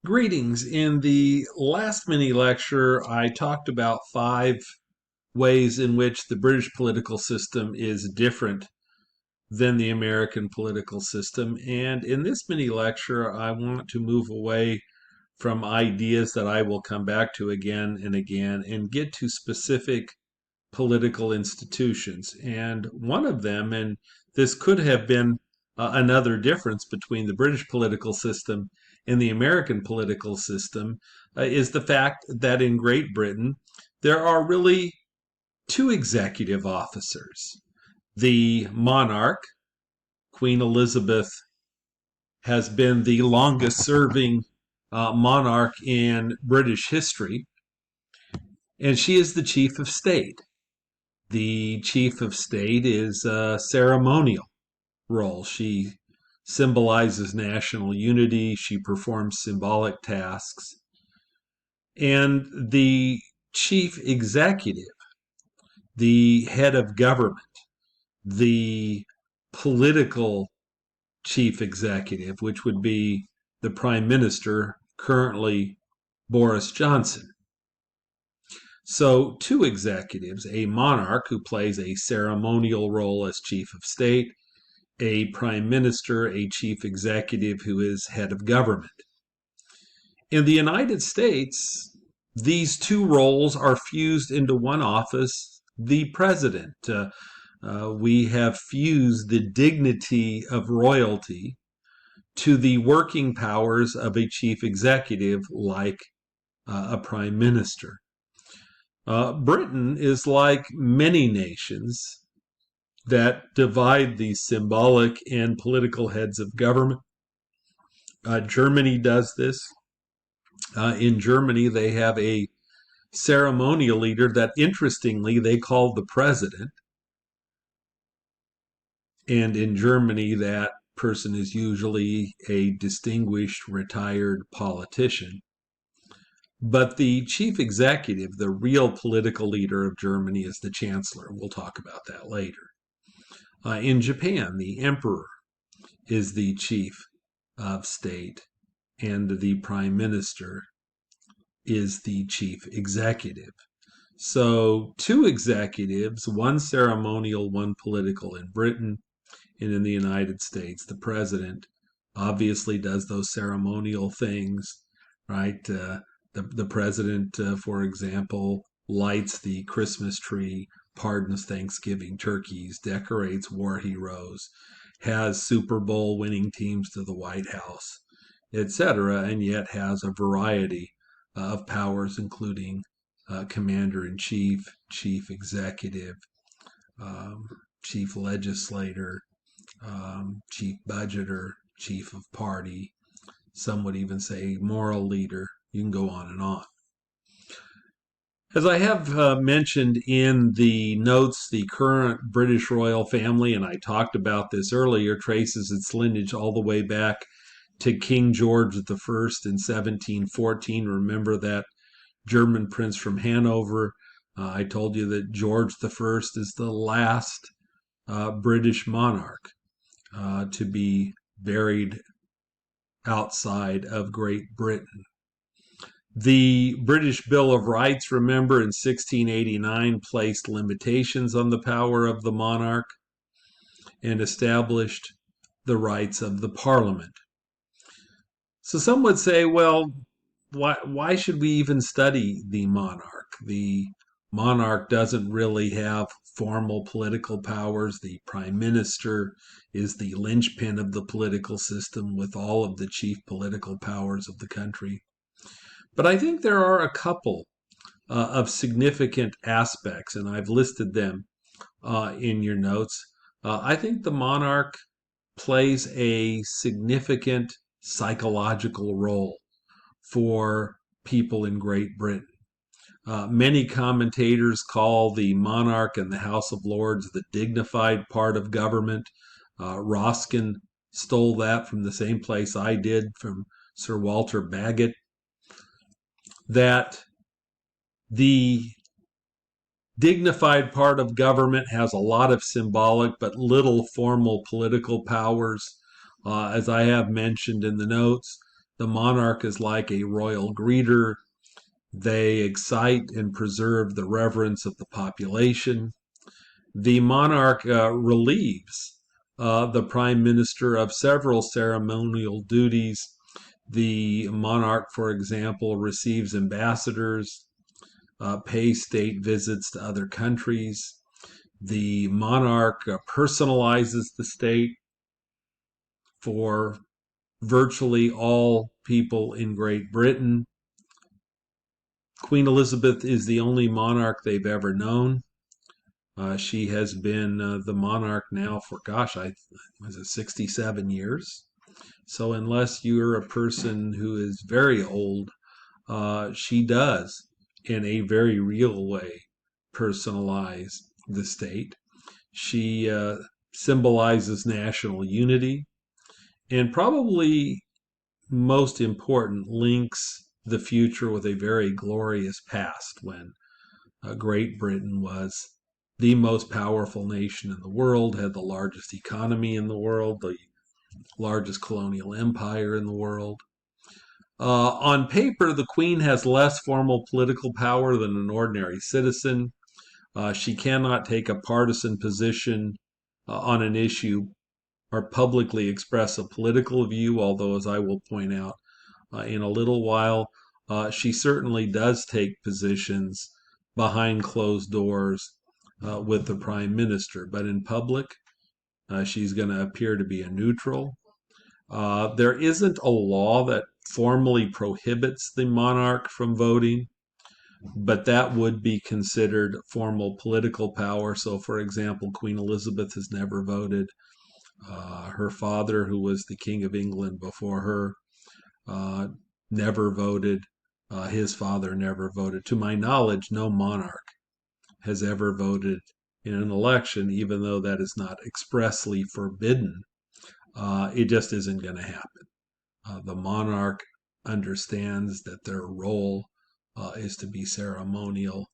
Greetings. In the last mini lecture, I talked about 5 ways in which the British political system is different than the American political system. And in this mini lecture, I want to move away from ideas that I will come back to again and again and get to specific political institutions. And one of them, and this could have been another difference between the British political system and the American political system, is the fact that in Great Britain there are really 2 executive officers. The monarch, Queen Elizabeth, has been the longest serving monarch in British history, and she is the chief of state. The chief of state is a ceremonial role. She symbolizes national unity. She performs symbolic tasks. And the chief executive, the head of government, the political chief executive, which would be the prime minister, currently Boris Johnson. So 2 executives, a monarch who plays a ceremonial role as chief of state, a prime minister, a chief executive who is head of government. In the United States, these 2 roles are fused into one office, the president. We have fused the dignity of royalty to the working powers of a chief executive like a prime minister. Britain is like many nations that divide the symbolic and political heads of government. Germany does this. In Germany, they have a ceremonial leader that, interestingly, they call the president. And in Germany, that person is usually a distinguished retired politician. But the chief executive, the real political leader of Germany, is the chancellor. We'll talk about that later. In Japan, the emperor is the chief of state, and the prime minister is the chief executive. So 2 executives, one ceremonial, one political in Britain, and in the United States, the president obviously does those ceremonial things, right? The president, for example, lights the Christmas tree, pardons Thanksgiving turkeys, decorates war heroes, has Super Bowl winning teams to the White House, etc., and yet has a variety of powers, including commander-in-chief, chief executive, chief legislator, chief budgeter, chief of party. Some would even say moral leader. You can go on and on. As I have mentioned in the notes, the current British royal family, and I talked about this earlier, traces its lineage all the way back to King George I in 1714. Remember that German prince from Hanover. I told you that George I is the last British monarch to be buried outside of Great Britain. The British Bill of Rights, remember, in 1689 placed limitations on the power of the monarch and established the rights of the Parliament. So some would say, well, why should we even study the monarch? The monarch doesn't really have formal political powers. The prime minister is the linchpin of the political system with all of the chief political powers of the country. But I think there are a couple of significant aspects, and I've listed them in your notes. I think the monarch plays a significant psychological role for people in Great Britain. Many commentators call the monarch and the House of Lords the dignified part of government. Roskin stole that from the same place I did, from Sir Walter Baggot, that the dignified part of government has a lot of symbolic but little formal political powers. As I have mentioned in the notes, The monarch is like a royal greeter. They excite and preserve the reverence of the population. The monarch relieves the prime minister of several ceremonial duties. The monarch, for example, receives ambassadors, pays state visits to other countries. The monarch personalizes the state for virtually all people in Great Britain. Queen Elizabeth is the only monarch they've ever known. She has been the monarch now for, was it 67 years? So unless you're a person who is very old, she does, in a very real way, personalize the state. She symbolizes national unity, and probably most important, links the future with a very glorious past when Great Britain was the most powerful nation in the world, had the largest economy in the world, the largest colonial empire in the world. On paper, the Queen has less formal political power than an ordinary citizen. She cannot take a partisan position on an issue or publicly express a political view, although, as I will point out in a little while, she certainly does take positions behind closed doors with the prime minister. But in public, she's going to appear to be a neutral. There isn't a law that formally prohibits the monarch from voting, but that would be considered formal political power. So, for example, Queen Elizabeth has never voted. Her father, who was the King of England before her, never voted. His father never voted. To my knowledge, no monarch has ever voted in an election, even though that is not expressly forbidden. It just isn't going to happen. The monarch understands that their role is to be ceremonial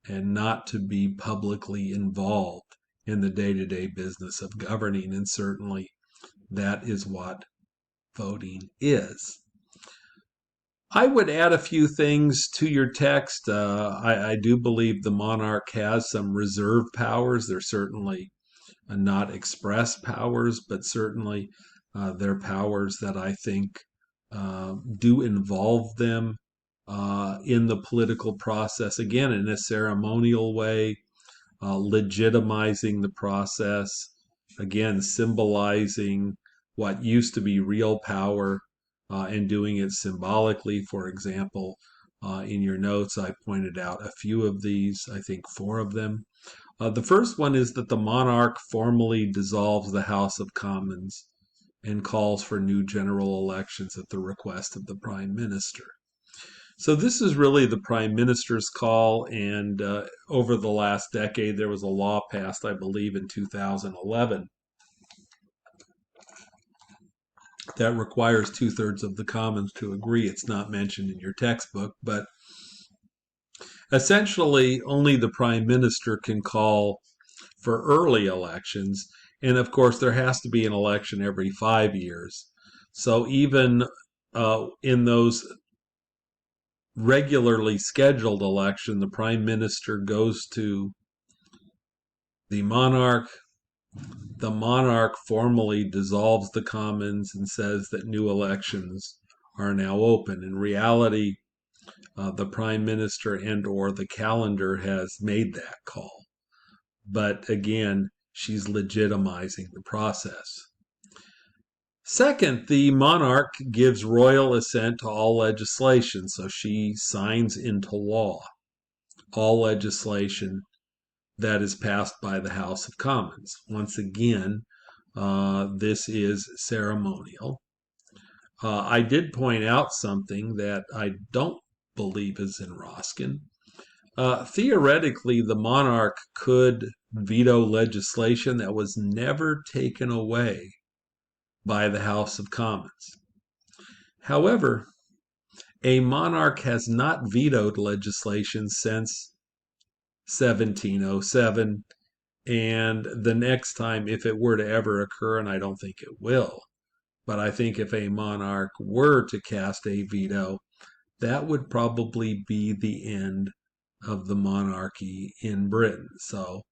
and not to be publicly involved in the day-to-day business of governing, and certainly that is what voting is. I would add a few things to your text. I do believe the monarch has some reserve powers. They're certainly not express powers, but certainly they're powers that I think do involve them in the political process, again, in a ceremonial way, legitimizing the process, again, symbolizing what used to be real power and doing it symbolically. For example, in your notes, I pointed out a few of these, I think 4 of them. The first one is that the monarch formally dissolves the House of Commons and calls for new general elections at the request of the prime minister. So this is really the prime minister's call, and over the last decade there was a law passed, I believe in 2011, that requires 2/3 of the Commons to agree. It's not mentioned in your textbook, but essentially only the prime minister can call for early elections, and of course there has to be an election every 5 years. So even in those regularly scheduled election, the prime minister goes to the monarch. The monarch formally dissolves the Commons and says that new elections are now open. In reality, the prime minister and or the calendar has made that call. But again, she's legitimizing the process. Second, the monarch gives royal assent to all legislation, so she signs into law all legislation that is passed by the House of Commons. Once again, this is ceremonial. I did point out something that I don't believe is in Roskin. Theoretically, the monarch could veto legislation that was never taken away by the House of Commons. However, a monarch has not vetoed legislation since 1707, and the next time, if it were to ever occur, and I don't think it will, But I think if a monarch were to cast a veto, that would probably be the end of the monarchy in Britain. So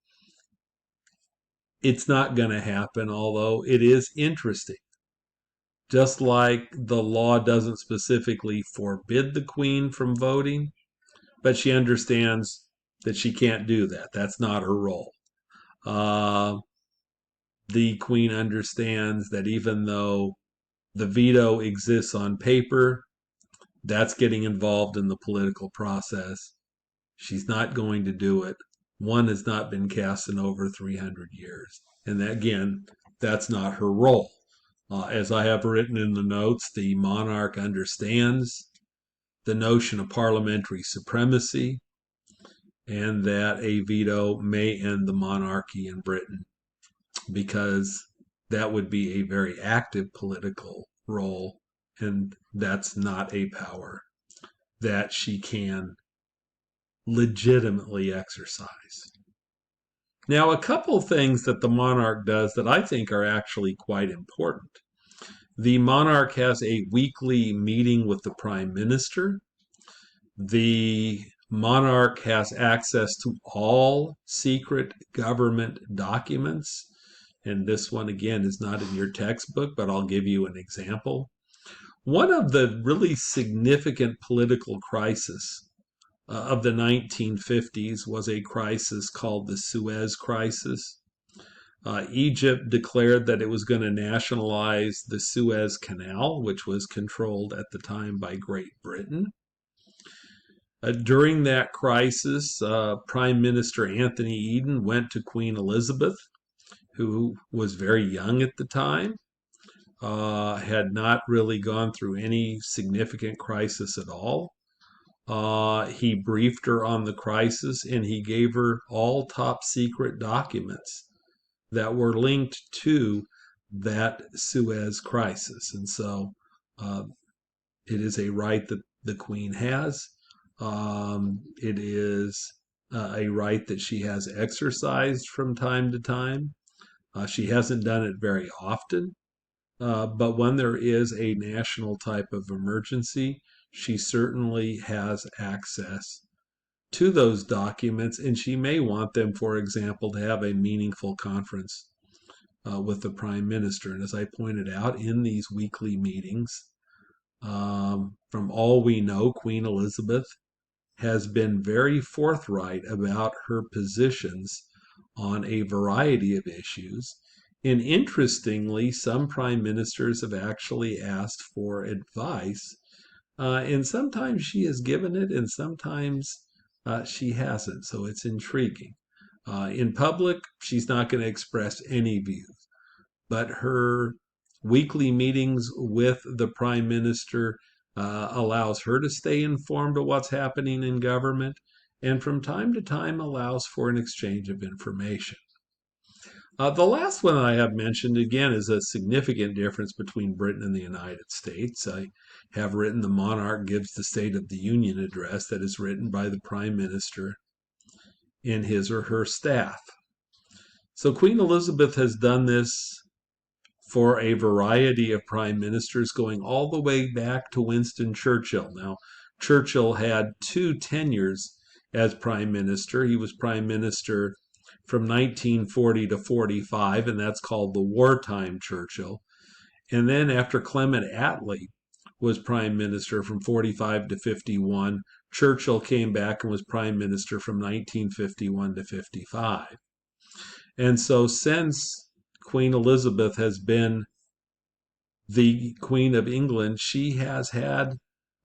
it's not going to happen, although it is interesting. Just like the law doesn't specifically forbid the queen from voting, but she understands that she can't do that. That's not her role. The queen understands that even though the veto exists on paper, that's getting involved in the political process. She's not going to do it. One has not been cast in over 300 years. And that, again, that's not her role. As I have written in the notes, the monarch understands the notion of parliamentary supremacy and that a veto may end the monarchy in Britain, because that would be a very active political role, and that's not a power that she can legitimately exercise. Now, a couple things that the monarch does that I think are actually quite important. The monarch has a weekly meeting with the prime minister. The monarch has access to all secret government documents. And this one, again, is not in your textbook, but I'll give you an example. One of the really significant political crises of the 1950s was a crisis called the Suez Crisis. Egypt declared that it was going to nationalize the Suez Canal, which was controlled at the time by Great Britain. During that crisis, Prime Minister Anthony Eden went to Queen Elizabeth, who was very young at the time, had not really gone through any significant crisis at all. He briefed her on the crisis, and he gave her all top secret documents that were linked to that Suez crisis. And so it is a right that the Queen has. It is a right that she has exercised from time to time. She hasn't done it very often, but when there is a national type of emergency, she certainly has access to those documents, and she may want them, for example, to have a meaningful conference with the prime minister. And as I pointed out in these weekly meetings, from all we know, Queen Elizabeth has been very forthright about her positions on a variety of issues. And interestingly, some prime ministers have actually asked for advice, and sometimes she has given it, and sometimes she hasn't. So it's intriguing. In public, she's not going to express any views, but her weekly meetings with the prime minister allows her to stay informed of what's happening in government, and from time to time allows for an exchange of information. The last one I have mentioned, again, is a significant difference between Britain and the United States. I have written the monarch gives the State of the Union address that is written by the Prime Minister and his or her staff. So Queen Elizabeth has done this for a variety of prime ministers, going all the way back to Winston Churchill. Now, Churchill had 2 tenures as prime minister. He was prime minister from 1940 to 45, and that's called the wartime Churchill. And then after Clement Attlee was prime minister from 45 to 51, Churchill came back and was prime minister from 1951 to 55. And so since Queen Elizabeth has been the Queen of England, she has had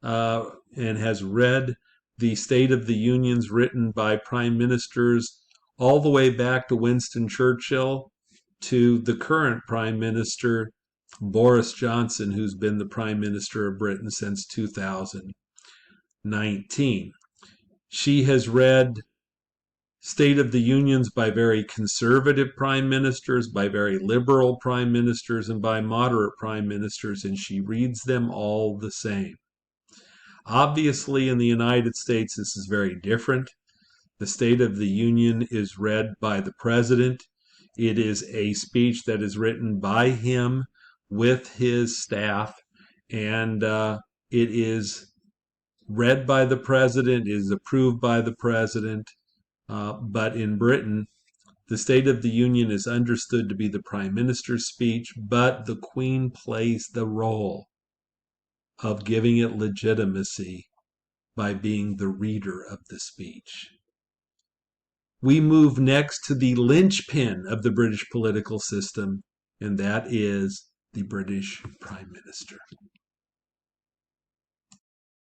and has read the State of the Unions written by prime ministers all the way back to Winston Churchill to the current prime minister, Boris Johnson, who's been the prime minister of Britain since 2019. She has read State of the Unions by very conservative prime ministers, by very liberal prime ministers, and by moderate prime ministers, and she reads them all the same. Obviously, in the United States, this is very different. The State of the Union is read by the president. It is a speech that is written by him with his staff, and it is read by the president, is approved by the president. But in Britain, the State of the Union is understood to be the Prime Minister's speech, but the Queen plays the role of giving it legitimacy by being the reader of the speech. We move next to the linchpin of the British political system, and that is the British Prime Minister.